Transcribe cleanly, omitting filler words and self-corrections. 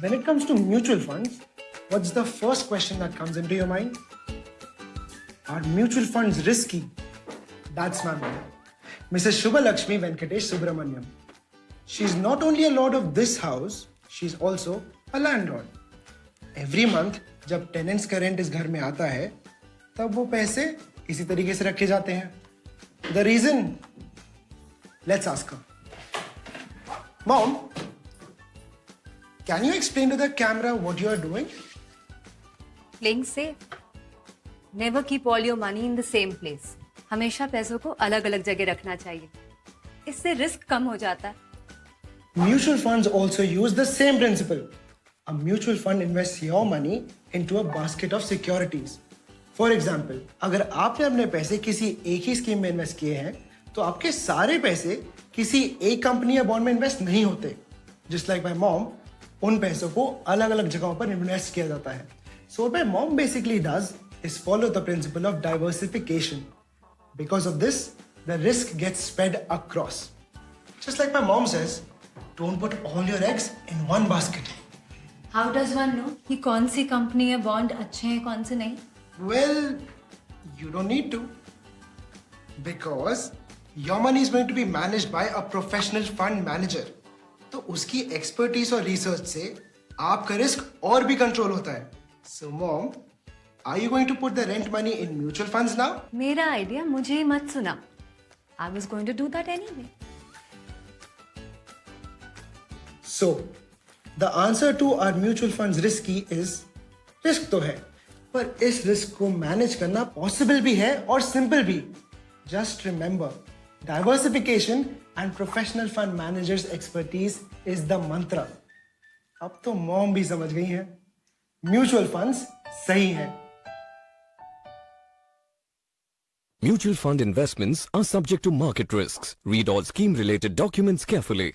When it comes to mutual funds, what's the first question that comes into your mind? Are mutual funds risky? That's my mom, Mrs. Shubha Lakshmi Venkatesh Subramaniam. She's not only a lord of this house, she's also a landlord. Every month, जब tenants का rent इस घर में आता है, तब वो पैसे इसी तरीके से रखे जाते हैं. The reason? Let's ask her. Mom, can you explain to the camera what you are doing? Playing safe. Never keep all your money in the same place. हमेशा पैसों को अलग-अलग जगह रखना चाहिए. इससे रिस्क कम हो जाता है. Mutual funds also use the same principle. A mutual fund invests your money into a basket of securities. For example, अगर आपने अपने पैसे किसी एक ही स्कीम में इन्वेस्ट किए हैं, तो आपके सारे पैसे किसी एक कंपनी या बॉन्ड में इन्वेस्ट नहीं होते. Just like my mom, उन पैसों को अलग-अलग जगहों पर इन्वेस्ट किया जाता है. So what my mom basically does is follow the principle of diversification. Because of this, the risk gets spread across. Just like my mom says, don't put all your eggs in one basket. How does one know कि कौन सी company या bond अच्छे हैं कौन से नहीं? Well, you don't need to. Because your money is going to be managed by a professional fund manager. तो उसकी expertise और research से आपका risk और भी control होता है. So mom, are you going to put the rent money in mutual funds now? मेरा आइडिया मुझे ही मत सुना. I was going to do that anyway. So, the answer to our mutual funds risky is risk तो है, पर इस risk को manage करना possible भी है और simple भी. Just remember, diversification and professional fund managers' expertise is the mantra. अब तो mom भी समझ गई हैं. Mutual funds सही हैं. Mutual fund investments are subject to market risks. Read all scheme-related documents carefully.